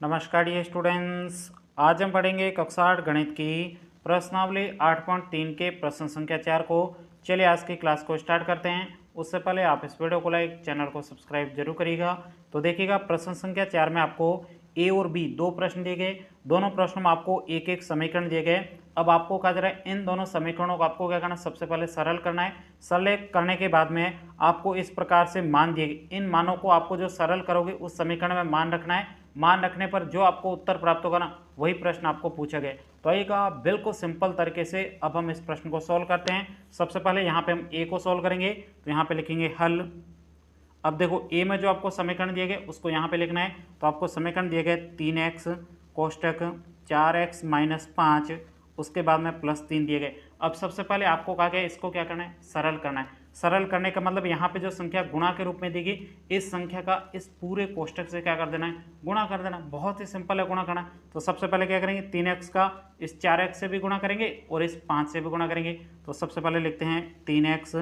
नमस्कार dear students. आज हम पढ़ेंगे कक्षा 8 गणित की प्रश्नावली 8.3 के प्रश्न संख्या 4 को। चलिए आज की क्लास को स्टार्ट करते हैं। उससे पहले आप इस वीडियो को लाइक, चैनल को सब्सक्राइब जरूर करिएगा। तो देखिएगा, प्रश्न संख्या 4 में आपको ए और बी दो प्रश्न दिए गए। दोनों प्रश्नों में आपको एक एक समीकरण दिए गए। अब आपको कहा जा रहा है इन दोनों समीकरणों को आपको क्या करना है, सबसे पहले सरल करना है। सरल करने के बाद में आपको इस प्रकार से मान दिए गए। इन मानों को आपको जो सरल करोगे उस समीकरण में मान रखना है। मान रखने पर जो आपको उत्तर प्राप्त होगा ना, वही प्रश्न आपको पूछा गया। तो आइएगा, बिल्कुल सिंपल तरीके से अब हम इस प्रश्न को सॉल्व करते हैं। सबसे पहले यहाँ पे हम ए को सॉल्व करेंगे, तो यहाँ पे लिखेंगे हल। अब देखो, ए में जो आपको समीकरण दिए गए उसको यहाँ पे लिखना है। तो आपको समीकरण दिए गए 3x कोष्टक 4x माइनस 5, उसके बाद में +3 दिए गए। अब सबसे पहले आपको कहा गया इसको क्या करना है, सरल करना है। सरल करने का मतलब यहाँ पे जो संख्या गुणा के रूप में दी गई, इस संख्या का इस पूरे कोष्टक से क्या कर देना है, गुणा कर देना। बहुत ही सिंपल है गुणा करना। तो सबसे पहले क्या करेंगे, 3x का इस 4x से भी गुणा करेंगे और इस 5 से भी गुणा करेंगे। तो सबसे पहले लिखते हैं 3x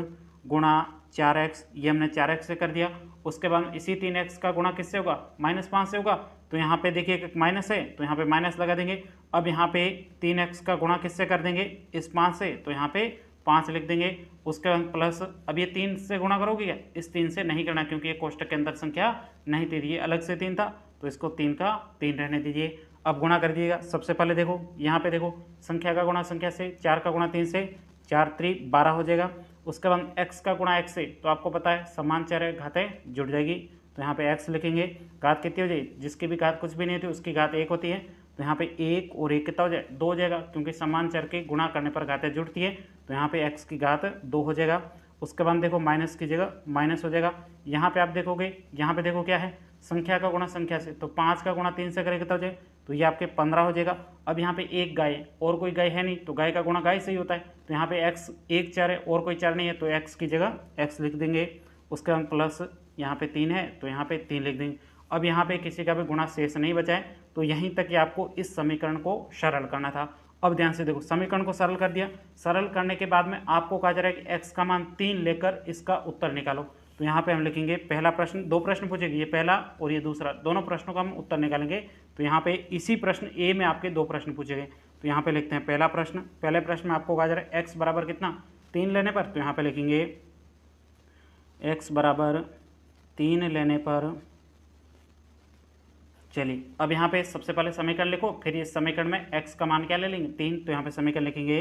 गुणा 4x, ये हमने 4x से कर दिया। उसके बाद इसी 3x का गुणा किससे होगा, -5 से होगा। तो यहाँ पे देखिए एक माइनस है, तो यहाँ पे माइनस लगा देंगे। अब यहाँ पे 3x का गुणा किससे कर देंगे, इस 5 से, तो यहाँ पे 5 लिख देंगे। उसके बाद प्लस, अब ये 3 से गुणा करोगे क्या, इस 3 से नहीं करना क्योंकि ये कोष्टक के अंदर संख्या नहीं थी, ये अलग से 3 था, तो इसको 3 का 3 रहने दीजिए। अब गुणा कर दीजिएगा। सबसे पहले देखो यहाँ पे देखो, संख्या का गुणा संख्या से, 4 का गुणा 3 से, 4 3 12 हो जाएगा। उसके बाद x का गुणा x से, तो आपको पता है समान चर है, घातें जुड़ जाएगी। तो यहाँ पे x लिखेंगे। घात कितनी हो जाएगी, जिसकी भी घात कुछ भी नहीं होती उसकी घात 1 होती है। तो यहाँ पे 1 और 1 कितना हो जाए, 2 हो जाएगा, क्योंकि समान चर के गुणा करने पर घातें जुड़ती है। तो यहाँ पे x की घात 2 हो जाएगा। उसके बाद देखो माइनस की जगह माइनस हो जाएगा। यहाँ पे आप देखोगे, यहाँ पे देखो क्या है, संख्या का गुणा संख्या से, तो 5 का गुणा 3 से करें कितना हो जाए, तो ये आपके 15 हो जाएगा। अब यहाँ पे एक गाय और कोई गाय है नहीं, तो गाय का गुणा गाय से ही होता है। तो यहाँ पे x एक चर है और कोई चर नहीं है, तो x की जगह x लिख देंगे। उसके बाद प्लस यहाँ पे 3 है, तो यहाँ पे 3 लिख देंगे। अब यहाँ पे किसी का भी गुणा शेष नहीं बचा है, तो यहीं तक कि आपको इस समीकरण को सरल करना था। अब ध्यान से देखो, समीकरण को सरल कर दिया। सरल करने के बाद में आपको कहा जा रहा है कि x का मान 3 लेकर इसका उत्तर निकालो। तो यहाँ पे हम लिखेंगे पहला प्रश्न, दो प्रश्न पूछेगी, ये पहला और ये दूसरा, दोनों प्रश्नों का हम उत्तर निकालेंगे। तो यहाँ पे इसी प्रश्न ए में आपके दो प्रश्न पूछे गए। तो यहाँ पे लिखते हैं पहला प्रश्न। पहले प्रश्न में आपको कहा जा रहा है x बराबर कितना, 3 लेने पर, तो यहाँ पे लिखेंगे x बराबर 3 लेने पर। चलिए अब यहाँ पे सबसे पहले समीकरण लिखो, फिर इस समीकरण में x का मान क्या ले लेंगे, 3। तो यहाँ पे समीकरण लिखेंगे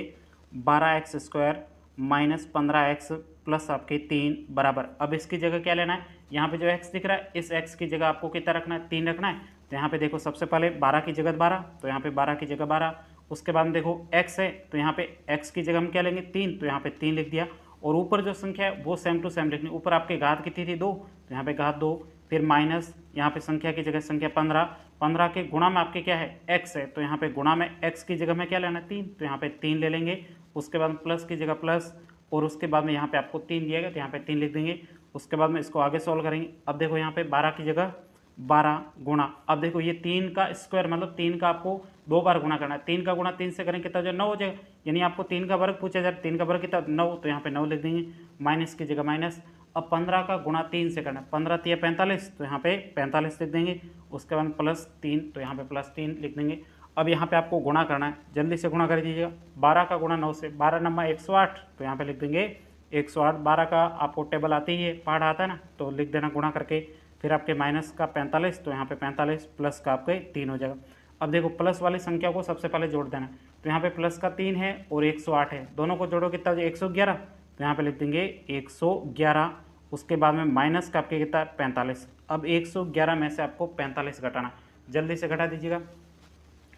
12x² माइनस 15x प्लस आपके 3 बराबर। अब इसकी जगह क्या लेना है, यहाँ पे जो x दिख रहा है इस x की जगह आपको कितना रखना है, 3 रखना है। तो यहाँ पे देखो सबसे पहले 12 की जगह 12, तो यहाँ पे 12 की जगह 12। उसके बाद में देखो x है, तो यहाँ पे x की जगह हम क्या लेंगे, 3, तो यहाँ पे 3 लिख दिया। और ऊपर जो संख्या है वो सेम टू सेम लिखनी। ऊपर आपके घात कितनी थी, 2, तो यहाँ पे घात 2, फिर माइनस, यहाँ पे संख्या की जगह संख्या 15, 15 के गुणा में आपके क्या है, x है, तो यहाँ पे गुणा में x की जगह में क्या लेना है, 3, तो यहाँ पे 3 ले लेंगे। उसके बाद प्लस की जगह प्लस, और उसके बाद में यहाँ पे आपको 3 दिया गया, तो यहाँ पे 3 लिख देंगे। उसके बाद में इसको आगे सॉल्व करेंगे। अब देखो यहाँ पे 12 की जगह 12 गुणा, अब देखो ये 3 का स्क्वायर मतलब 3 का आपको 2 बार गुणा करना है। 3 का गुणा 3 से करेंगे कितना हो जाए, 9 हो जाएगा। यानी आपको 3 का वर्ग पूछा जाए, 3 का वर्ग कितना, 9, तो यहाँ पे 9 लिख देंगे। माइनस की जगह माइनस। अब 15 का गुणा 3 से करना है, 15 3 45, तो यहाँ पे 45 लिख देंगे। उसके बाद प्लस 3, तो यहाँ पे प्लस 3 लिख देंगे। अब यहाँ पे आपको गुणा करना है, जल्दी से गुणा कर दीजिएगा। 12 का गुणा 9 से, 12 नंबर 108, तो यहाँ पे लिख देंगे 108। 12 का आपको टेबल आती है, पाठ आता है ना, तो लिख देना गुणा करके। फिर आपके माइनस का 45, तो यहाँ पे 45 प्लस का आपके 3 हो जाएगा। अब देखो प्लस वाली संख्या को सबसे पहले जोड़ देना। तो यहाँ पे प्लस का 3 है और 108 है, दोनों को जोड़ो कितना हो जाए, 111, तो यहाँ पे लिख देंगे 111। उसके बाद में माइनस का आपके कितना, 45। अब 111 में से आपको 45 घटाना, जल्दी से घटा दीजिएगा।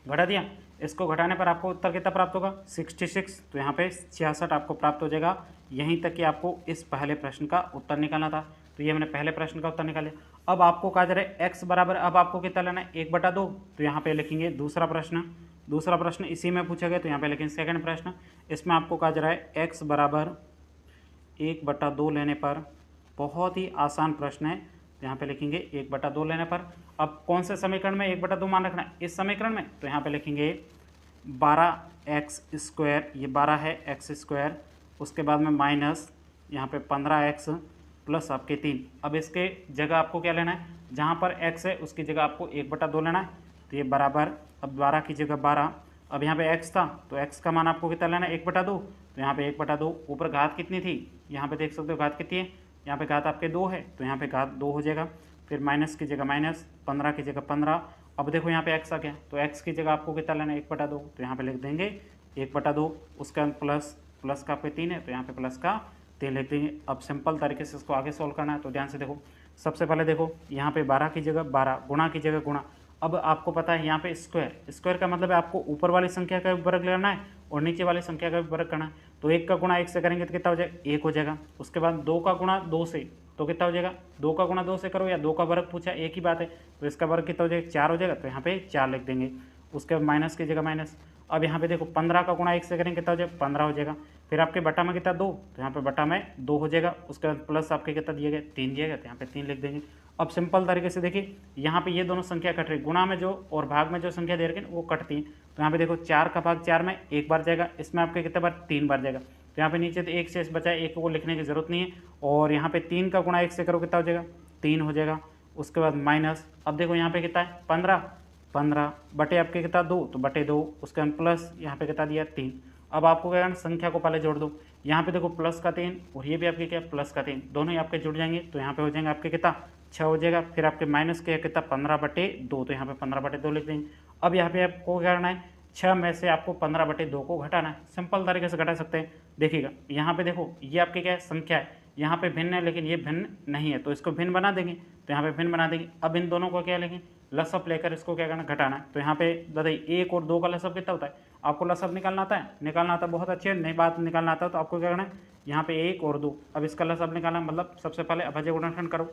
घटा दिया, इसको घटाने पर आपको उत्तर कितना प्राप्त होगा, 66, तो यहाँ पे 66 आपको प्राप्त हो जाएगा। यहीं तक कि आपको इस पहले प्रश्न का उत्तर निकालना था। तो ये हमने पहले प्रश्न का उत्तर निकाला। अब आपको कहा जा रहा है x बराबर, अब आपको कितना लेना है, 1/2, तो यहाँ पे लिखेंगे दूसरा प्रश्न। दूसरा प्रश्न इसी में पूछा गया, तो यहाँ पे लिखेंगे सेकंड प्रश्न। इसमें आपको कहा जा रहा है x बराबर 1/2 लेने पर, बहुत ही आसान प्रश्न है। तो यहाँ पे लिखेंगे 1/2 लेने पर। अब कौन से समीकरण में 1/2 मान रखना है, इस समीकरण में, तो यहाँ पे लिखेंगे 12x², ये 12 है x²। उसके बाद में माइनस यहाँ पे 15x प्लस आपके 3। अब इसके जगह आपको क्या लेना है, जहाँ पर x है उसकी जगह आपको 1/2 लेना है। तो ये बराबर, अब 12 की जगह 12, अब यहाँ पे x था तो x का मान आपको कितना लेना है 1/2, तो यहाँ पे 1/2, ऊपर घात कितनी थी यहाँ पे देख सकते हो घात कितनी है, यहाँ पे घात आपके 2 है तो यहाँ पे घात 2 हो जाएगा, फिर माइनस की जगह माइनस, 15 की जगह 15, अब देखो यहाँ पे x आ गया तो x की जगह आपको कितना लेना है 1/2, तो यहाँ पे लिख देंगे 1/2, उसका प्लस, प्लस का पे 3 है तो यहाँ पे प्लस का 3 लिख देंगे। अब सिंपल तरीके से इसको आगे सोल्व करना है, तो ध्यान से देखो, सबसे पहले देखो यहाँ पे 12 की जगह 12, गुणा की जगह गुणा, अब आपको पता है यहाँ पे स्क्वायर, स्क्वायर का मतलब है आपको ऊपर वाली संख्या का भी वर्ग लेना है और नीचे वाली संख्या का भी वर्ग करना है, तो 1 का गुणा 1 से करेंगे तो कितना हो जाएगा 1 हो जाएगा, उसके बाद 2 का गुणा 2 से तो कितना हो जाएगा 2 का गुणा 2 से करो या 2 का वर्ग पूछा एक ही बात है, तो इसका वर्ग कितना हो जाएगा 4 हो जाएगा, तो यहाँ पे 4 लिख देंगे, उसके बाद माइनस की जगह माइनस, अब यहाँ पे देखो 15 का गुणा 1 से करेंगे कितना हो जाएगा 15 हो जाएगा, फिर आपके बटा में कितना 2, तो यहाँ पे बटा में 2 हो जाएगा, उसके बाद प्लस आपके कितना दिया गया 3 दिया गया, तो यहाँ पे 3 लिख देंगे। अब सिंपल तरीके से देखिए यहाँ पे ये दोनों संख्या कट रही, गुणा में जो और भाग में जो संख्या दे रखी है वो कटती है, तो यहाँ पे देखो 4 का भाग 4 में 1 बार जाएगा, इसमें आपके कितने बार 3 बार जाएगा, तो यहाँ पे नीचे तो 1 शेष बचा है, 1 को लिखने की जरूरत नहीं है, और यहाँ पे 3 का गुणा 1 से करो कितना हो जाएगा 3 हो जाएगा, उसके बाद माइनस, अब देखो यहाँ पे कितना है 15 बटे आपके कितना 2 तो बटे 2, उसके बाद प्लस यहाँ पे कितना दिया 3, अब आपको क्या करना संख्या को पहले जोड़ दो, यहाँ पे देखो प्लस का 3 और ये भी आपके क्या प्लस का 3, दोनों ही आपके जुड़ जाएंगे, तो यहाँ पे हो जाएंगे आपके कितना 6 हो जाएगा, फिर आपके माइनस के कितना 15/2, तो यहाँ पे 15/2 लिख देंगे। अब यहाँ पे आपको क्या करना है 6 में से आपको 15/2 को घटाना है, सिंपल तरीके से घटा सकते हैं, देखिएगा यहाँ पे देखो ये आपके क्या है संख्या है, यहाँ पे भिन्न है लेकिन ये भिन्न नहीं है, तो इसको भिन्न बना देंगे, तो यहाँ पे भिन्न बना देंगे। अब इन दोनों को क्या लेंगे लसअप लेकर इसको क्या करना घटाना है, तो यहाँ पे बताइए 1 और 2 का लसअप कितना होता है, आपको लसअप निकालना आता है, निकालना आता है, बहुत अच्छी है, नई बात निकालना आता है, तो आपको क्या करना है यहाँ पे 1 और 2, अब इसका लसअप निकालना मतलब सबसे पहले अभाज्य गुणनखंड करो,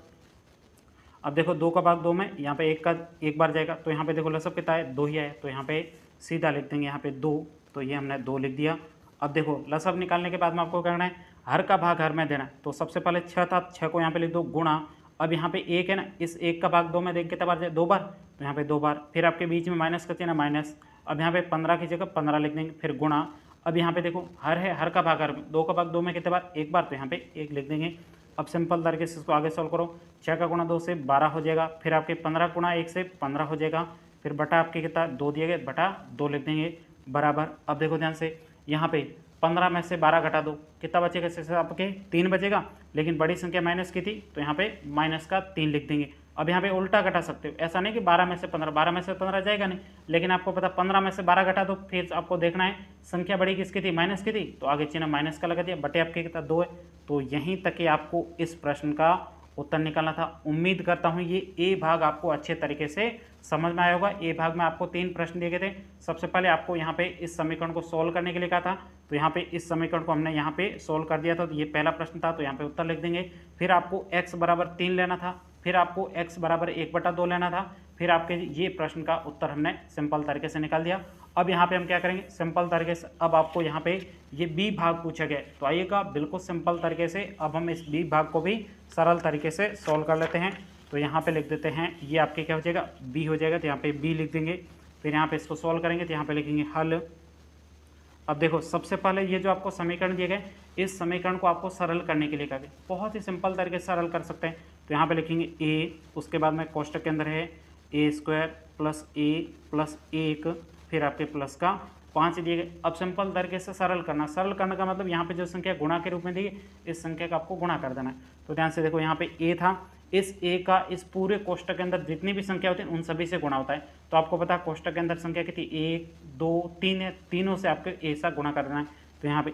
अब देखो 2 का भाग 2 में यहाँ पे 1 का 1 बार जाएगा, तो यहाँ पे देखो लसअप कितना है 2 ही है, तो यहाँ पे सीधा लिख देंगे यहाँ पे 2, तो ये हमने 2 लिख दिया। अब देखो लसअप निकालने के बाद में आपको करना है हर का भाग हर में देना है, तो सबसे पहले 6 था 6 को यहाँ पे लिख दो गुणा, अब यहाँ पे 1 है ना, इस 1 का भाग 2 में देख कितना बार जाए 2 बार, तो यहाँ पे 2 बार, फिर आपके बीच में माइनस का चिन्ह माइनस, अब यहाँ पे 15 की जगह 15 लिख देंगे, फिर गुणा, अब यहाँ पे देखो हर है हर का भाग हर में, 2 का भाग 2 में कितने बार 1 बार, तो यहाँ पे 1 लिख देंगे। अब सिंपल तरीके से इसको आगे सॉल्व करो, 6 का गुणा 2 से 12 हो जाएगा, फिर आपके 15 गुणा 1 से 15 हो जाएगा, फिर बटा आपके कितना 2 दिए गए बटा 2 लिख देंगे बराबर। अब देखो ध्यान से यहाँ पे 15 में से 12 घटा दो कितना बचेगा, इससे आपके 3 बचेगा, लेकिन बड़ी संख्या माइनस की थी तो यहाँ पे माइनस का 3 लिख देंगे। अब यहाँ पे उल्टा घटा सकते हो, ऐसा नहीं कि 12 में से 15, 12 में से 15 जाएगा नहीं, लेकिन आपको पता 15 में से 12 घटा दो, फिर आपको देखना है संख्या बड़ी किसकी थी माइनस की थी, तो आगे चिन्ह माइनस का लगा दिया, बटे आपके कितना 2 है। तो यहीं तक कि आपको इस प्रश्न का उत्तर निकालना था। उम्मीद करता हूँ ये ए भाग आपको अच्छे तरीके से समझ में आया होगा। ए भाग में आपको 3 प्रश्न दिए गए थे। सबसे पहले आपको यहाँ पे इस समीकरण को सोल्व करने के लिए कहा था, तो यहाँ पे इस समीकरण को हमने यहाँ पे सोल्व कर दिया था, तो ये पहला प्रश्न था, तो यहाँ पे उत्तर लिख देंगे। फिर आपको x बराबर 3 लेना था, फिर आपको x बराबर 1/2 लेना था, फिर आपके ये प्रश्न का उत्तर हमने सिंपल तरीके से निकाल दिया। अब यहाँ पे हम क्या करेंगे सिंपल तरीके से, अब आपको यहाँ पे ये बी भाग पूछा गया, तो आइएगा बिल्कुल सिंपल तरीके से अब हम इस बी भाग को भी सरल तरीके से सॉल्व कर लेते हैं। तो यहाँ पे लिख देते हैं ये आपके क्या हो जाएगा बी हो जाएगा, तो यहाँ पे बी लिख देंगे। फिर यहाँ पे इसको सॉल्व करेंगे तो यहाँ पे लिखेंगे हल। अब देखो सबसे पहले ये जो आपको समीकरण दिए गए, इस समीकरण को आपको सरल करने के लिए कहा गया, बहुत ही सिंपल तरीके से सरल कर सकते हैं। तो यहाँ पे लिखेंगे ए, उसके बाद में कोष्टक के अंदर है a² + a + 1, फिर आपके प्लस का 5 दिए गए। अब सिंपल तरीके से सरल करना, सरल करने का मतलब यहाँ पे जो संख्या गुणा के रूप में दी गई, इस संख्या का आपको गुणा कर देना है। तो ध्यान से देखो यहाँ पे a था, इस a का इस पूरे कोष्टक के अंदर जितनी भी संख्या होती है उन सभी से गुणा होता है। तो आपको पता है कोष्टक के अंदर संख्या कितनी 1 2 3 है, तीनों से आपको a सा गुणा कर देना है। तो यहाँ पे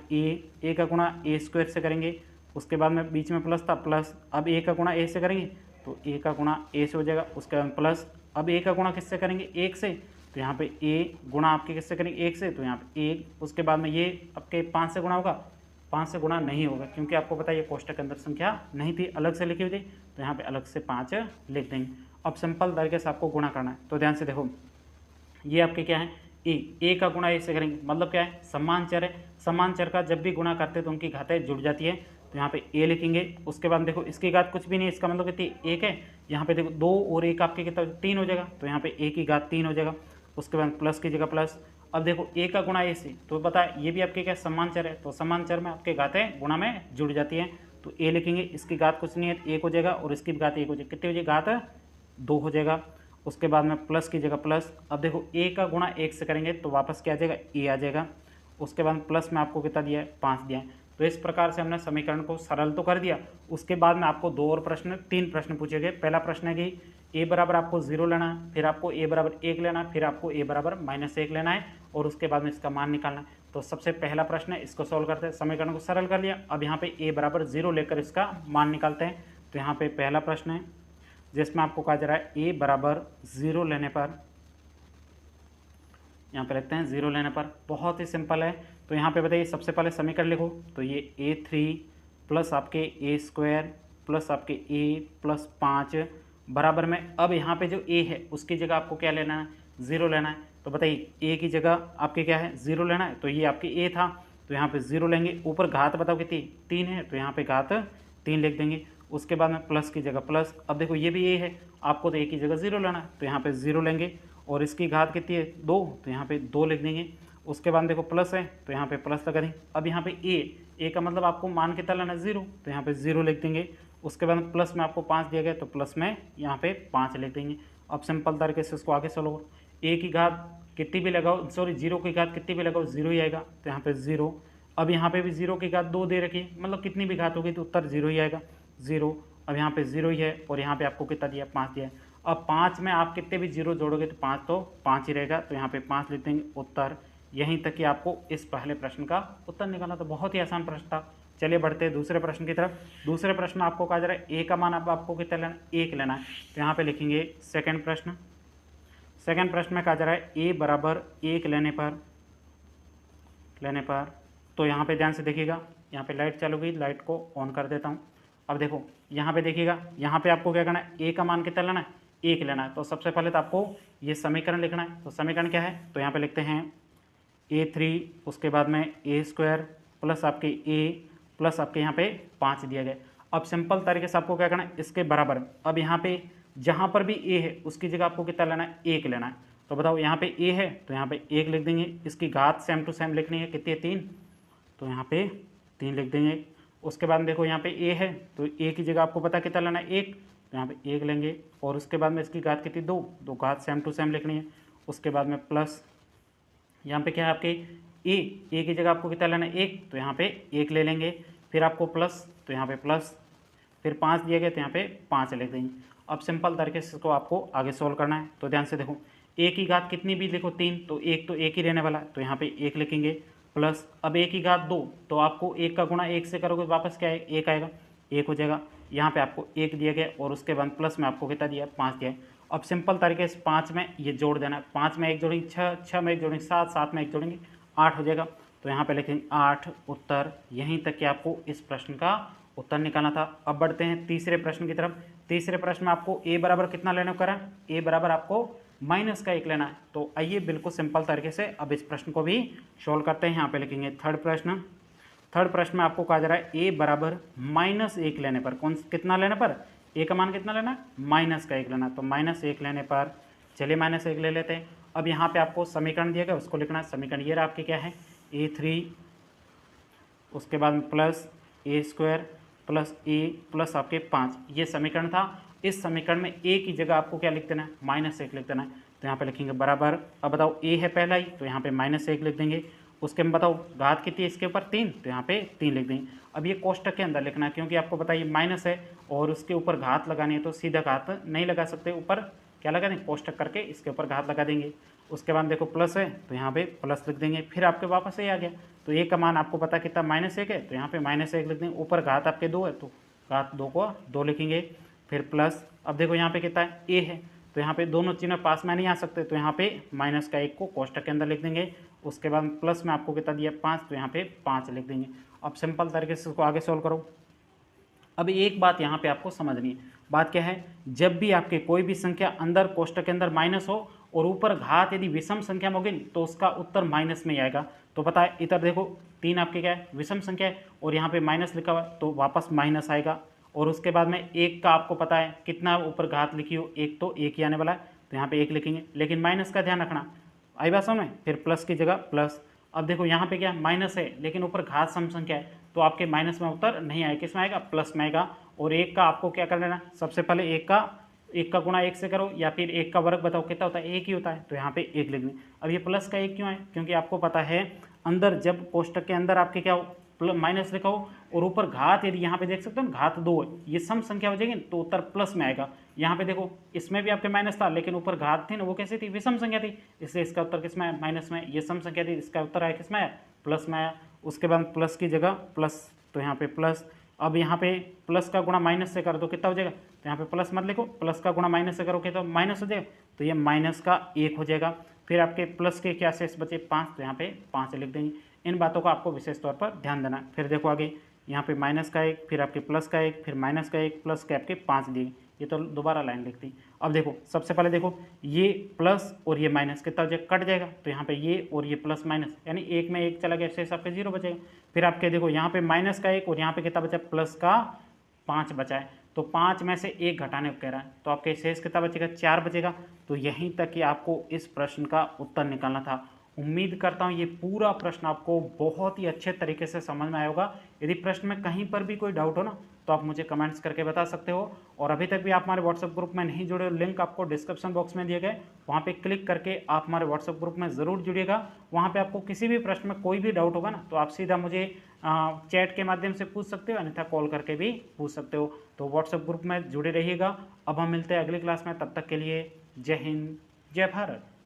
a का गुणा a² से करेंगे, उसके बाद में बीच में प्लस था प्लस, अब a का गुणा a से करेंगे तो a का गुणा a से हो जाएगा, उसके बाद प्लस, अब a का गुणा किससे करेंगे 1 से, तो यहाँ पे a गुणा आपके किससे करेंगे 1 से, तो यहाँ पे 1, उसके बाद में ये आपके 5 से गुणा होगा, 5 से गुणा नहीं होगा क्योंकि आपको पता है ये कोष्टक के अंदर संख्या नहीं थी, अलग से लिखी हुई थी, तो यहाँ पे अलग से 5 लिख देंगे। अब सिंपल तरीके से आपको गुणा करना है। तो ध्यान से देखो ये आपके क्या है a का गुणा a से करेंगे, मतलब क्या है समान चर है, समान चर का जब भी गुणा करते हैं तो उनकी घातें जुड़ जाती है। तो यहाँ पे a लिखेंगे, उसके बाद देखो इसकी घात कुछ भी नहीं है, इसका मतलब कितनी 1 है, यहाँ पे देखो 2 और 1 आपके कितना 3 हो जाएगा, तो यहाँ पे a की घात 3 हो जाएगा, उसके बाद प्लस की जगह प्लस। अब देखो a का गुणा a से, तो पता है ये भी आपके क्या समान चर है, तो समान चर में आपके घातें गुणा में जुड़ जाती हैं। तो a लिखेंगे, इसकी घात कुछ नहीं है 1 हो जाएगा और इसकी भी घात 1 हो जाएगी, कितनी हो जाएगी घात 2 हो जाएगा। उसके बाद में प्लस की जगह प्लस। अब देखो ए का गुणा 1 से करेंगे तो वापस क्या आ जाएगा, ए आ जाएगा। उसके बाद प्लस में आपको कितना दिया है, 5 दिया है। तो इस प्रकार से हमने समीकरण को सरल तो कर दिया। उसके बाद में आपको 2 और प्रश्न, 3 प्रश्न पूछे गए। पहला प्रश्न है कि ए बराबर आपको 0 लेना है, फिर आपको ए बराबर 1 लेना है, फिर आपको ए बराबर -1 लेना है और उसके बाद में इसका मान निकालना है। तो सबसे पहला प्रश्न है, इसको सॉल्व करते हैं। समीकरण को सरल कर लिया। अब यहाँ पे ए बराबर 0 लेकर इसका मान निकालते हैं। तो यहाँ पे पहला प्रश्न है जिसमें आपको कहा जा रहा है ए बराबर 0 लेने पर, यहाँ पे लिखते हैं 0 लेने पर। बहुत ही सिंपल है। तो यहाँ पे बताइए, सबसे पहले समीकरण लिखो। तो ये a3 प्लस आपके a² प्लस आपके a प्लस 5 बराबर में, अब यहाँ पे जो a है उसकी जगह आपको क्या लेना है, 0 लेना है। तो बताइए a की जगह आपके क्या है, 0 लेना है। तो ये आपकी a था, तो यहाँ पे 0 लेंगे। ऊपर घात बताओ कितनी, 3 है, तो यहाँ पे घात 3 लिख देंगे। उसके बाद में प्लस की जगह प्लस। अब देखो ये भी a है, आपको तो a की जगह 0 लेना है, तो यहाँ पे 0 लेंगे। और इसकी घात कितनी है, 2, तो यहाँ पे 2 लिख देंगे। उसके बाद देखो प्लस है, तो यहाँ पे प्लस लगा देंगे। अब यहाँ पे a का मतलब आपको मान कितना लेना है, 0, तो यहाँ पे 0 लिख देंगे। उसके बाद प्लस में आपको 5 दिया गया, तो प्लस में यहाँ पे 5 लिख देंगे। अब सिंपल तरीके से इसको आगे चलो। a की घात कितनी भी लगाओ, सॉरी 0 की घात कितनी भी लगाओ 0 ही आएगा, तो यहाँ पे 0। अब यहाँ पे भी 0 की घात 2 दे रखी है, मतलब कितनी भी घात होगी तो उत्तर 0 ही आएगा, 0। अब यहाँ पे 0 ही है और यहाँ पे आपको कितना दिया, 5 दिया है। अब 5 में आप कितने भी 0 जोड़ोगे तो 5 तो 5 ही रहेगा, तो यहाँ पे 5 लिख देंगे उत्तर। यहीं तक कि आपको इस पहले प्रश्न का उत्तर निकालना। तो बहुत ही आसान प्रश्न था। चलिए बढ़ते हैं दूसरे प्रश्न की तरफ। दूसरे प्रश्न आपको कहा जा रहा है a का मान अब आपको कितना लेना, 1 लेना है। तो यहाँ पे लिखेंगे सेकंड प्रश्न। सेकंड प्रश्न में कहा जा रहा है a बराबर 1 लेने पर तो यहाँ पे ध्यान से देखिएगा, यहाँ पे लाइट चालू गई, लाइट को ऑन कर देता हूँ। अब देखो यहाँ पे देखिएगा, यहाँ पे आपको क्या करना है, a का मान कितना लेना है, 1 लेना है। तो सबसे पहले तो आपको ये समीकरण लिखना है। तो समीकरण क्या है, तो यहाँ पे लिखते हैं a3, उसके बाद में a² प्लस आपके a प्लस आपके यहाँ पे 5 दिया गया। अब सिंपल तरीके से आपको क्या करना है, इसके बराबर। अब यहाँ पे जहाँ पर भी a है उसकी जगह आपको कितना लेना है, 1 लेना है। तो बताओ यहाँ पे a है, तो यहाँ पे 1 लिख देंगे। इसकी घात सेम टू सेम लिखनी है, कितनी है, 3, तो यहाँ पे 3 लिख देंगे। उसके बाद देखो यहाँ पे a है, तो a की जगह आपको पता कितना लेना है, 1, तो यहाँ पे 1 लेंगे। और उसके बाद में इसकी घात कितनी, 2, तो घात सेम टू सेम लिखनी है। उसके बाद में प्लस, यहाँ पे क्या है आपके a की जगह आपको कितना लेना है, 1, तो यहाँ पे 1 ले लेंगे। फिर आपको प्लस, तो यहाँ पे प्लस, फिर 5 दिए गए, तो यहाँ पे 5 लिख देंगे। अब सिंपल तरीके से इसको आपको आगे सोल्व करना है। तो ध्यान से देखो, a की घात कितनी भी देखो 3, तो 1 तो 1 ही रहने वाला है, तो यहाँ पे 1 लिखेंगे। प्लस अब a की घात 2, तो आपको 1 का गुणा 1 से करोगे वापस क्या है, 1 आएगा, 1 हो जाएगा। यहाँ पे आपको 1 दिया गया और उसके बाद प्लस में आपको कितना दिया, 5 दिया है। अब सिंपल तरीके से 5 में ये जोड़ देना है। 5 में 1 जोड़ेंगे 6, 6 में 1 जोड़ेंगे 7, 7 में 1 जोड़ेंगे 8 हो जाएगा। तो यहाँ पे लिखेंगे 8 उत्तर। यहीं तक कि आपको इस प्रश्न का उत्तर निकालना था। अब बढ़ते हैं तीसरे प्रश्न की तरफ। तीसरे प्रश्न में आपको a बराबर कितना लेने को करा, a बराबर आपको -1 लेना है। तो आइए बिल्कुल सिंपल तरीके से अब इस प्रश्न को भी सोल्व करते हैं। यहाँ पे लिखेंगे थर्ड प्रश्न। थर्ड प्रश्न में आपको कहा जा रहा है a बराबर -1 लेने पर, कौन कितना लेने पर, a का मान कितना लेना है, -1 लेना है। तो -1 लेने पर, चलिए -1 ले लेते हैं। अब यहाँ पे आपको समीकरण दिया गया उसको लिखना है। समीकरण ये रहा आपके क्या है, a3, उसके बाद plus a² plus a plus आपके 5, ये समीकरण था। इस समीकरण में a की जगह आपको क्या लिख देना है, -1 लिख देना है। तो यहाँ पे लिखेंगे बराबर, अब बताओ a है पहला ही, तो यहाँ पे -1 लिख देंगे। उसके में बताओ घात कितनी है इसके ऊपर, 3, तो यहाँ पे 3 लिख देंगे। अब ये कोष्टक के अंदर लिखना है, क्योंकि आपको बताइए माइनस है और उसके ऊपर घात लगानी है, तो सीधा घात नहीं लगा सकते, ऊपर क्या लगा देंगे, कोष्टक करके इसके ऊपर घात लगा देंगे। उसके बाद देखो प्लस है, तो यहाँ पे प्लस लिख देंगे। फिर आपके वापस ये आ गया, तो a का मान आपको पता कितना, -1 है, तो यहाँ पे -1 लिख देंगे। ऊपर घात आपके 2 है, तो घात 2 को 2 लिखेंगे। फिर प्लस, अब देखो यहाँ पे कितना है, a है, तो यहाँ पे दोनों चिन्ह पास में नहीं आ सकते, तो यहाँ पे -1 को कोष्टक के अंदर लिख देंगे। उसके बाद प्लस में आपको कितना दिया, 5, तो यहाँ पे 5 लिख देंगे। अब सिंपल तरीके से उसको आगे सोल्व करो। अब एक बात यहाँ पे आपको समझनी है, बात क्या है, जब भी आपके कोई भी संख्या अंदर कोष्टक के अंदर माइनस हो और ऊपर घात यदि विषम संख्या में होगी तो उसका उत्तर माइनस में ही आएगा। तो पता है इधर देखो 3 आपके क्या है, विषम संख्या है, और यहाँ पे माइनस लिखा हुआ है, तो वापस माइनस आएगा। और उसके बाद में 1 का आपको पता है कितना ऊपर घात लिखी हो, 1, तो 1 ही आने वाला है, तो यहाँ पे 1 लिखेंगे। लेकिन माइनस का ध्यान रखना, आई बात समझ में। फिर प्लस की जगह प्लस। अब देखो यहाँ पे क्या माइनस है, लेकिन ऊपर घात सम संख्या है, तो आपके माइनस में उत्तर नहीं आएगा, किस में आएगा, प्लस में आएगा। और 1 का आपको क्या कर लेना, सबसे पहले 1 का 1 का गुणा 1 से करो या फिर 1 का वर्ग बताओ कितना होता है, 1 ही होता है, तो यहाँ पे 1 लिख दें। अब ये प्लस का 1 क्यों है, क्योंकि आपको पता है अंदर जब कोष्टक के अंदर आपके क्या हो माइनस लिखा हो और ऊपर घात, यदि यहाँ पे देख सकते हो घात 2 है, ये सम संख्या हो जाएगी तो उत्तर प्लस में आएगा। यहाँ पे देखो इसमें भी आपके माइनस था लेकिन ऊपर घात थी ना, वो कैसी थी, विषम संख्या थी, इसलिए इसका उत्तर किस में आया, माइनस में। ये सम संख्या थी, इसका उत्तर आया किस में आया, प्लस में आया। उसके बाद प्लस की जगह प्लस, तो यहाँ पे प्लस। अब यहाँ पे प्लस का गुणा माइनस से कर दो कितना हो जाएगा, तो यहाँ पे प्लस मत लिखो, प्लस का गुणा माइनस से करो कितना माइनस हो जाएगा, तो ये माइनस का 1 हो जाएगा। फिर आपके प्लस के क्या शेष बचे 5, तो यहाँ पे 5 लिख देंगे। इन बातों को आपको विशेष तौर पर ध्यान देना। फिर देखो आगे यहाँ पे माइनस का 1, फिर आपके प्लस का 1, फिर माइनस का 1, प्लस के आपके 5 दिए, ये तो दोबारा लाइन लिखती। अब देखो सबसे पहले देखो ये प्लस और ये माइनस कितना हो जाएगा, कट जाएगा, तो यहाँ पे ये और ये प्लस माइनस यानी 1 में 1 चला गया, शेष आपके 0 बचेगा। फिर आपके देखो यहाँ पे माइनस का 1 और यहाँ पे कितना बचा, प्लस का 5 बचा है, तो 5 में से 1 घटाने को कह रहा है, तो आपके शेष कितना बचेगा, 4 बचेगा। तो यहीं तक कि आपको इस प्रश्न का उत्तर निकालना था। उम्मीद करता हूँ ये पूरा प्रश्न आपको बहुत ही अच्छे तरीके से समझ में आया होगा। यदि प्रश्न में कहीं पर भी कोई डाउट हो ना तो आप मुझे कमेंट्स करके बता सकते हो। और अभी तक भी आप हमारे व्हाट्सएप ग्रुप में नहीं जुड़े हो, लिंक आपको डिस्क्रिप्शन बॉक्स में दिए गए, वहाँ पे क्लिक करके आप हमारे व्हाट्सएप ग्रुप में ज़रूर जुड़िएगा। वहाँ पे आपको किसी भी प्रश्न में कोई भी डाउट होगा ना तो आप सीधा मुझे चैट के माध्यम से पूछ सकते हो, अन्यथा कॉल करके भी पूछ सकते हो। तो व्हाट्सएप ग्रुप में जुड़े रहिएगा। अब हम मिलते हैं अगली क्लास में, तब तक के लिए जय हिंद, जय भारत।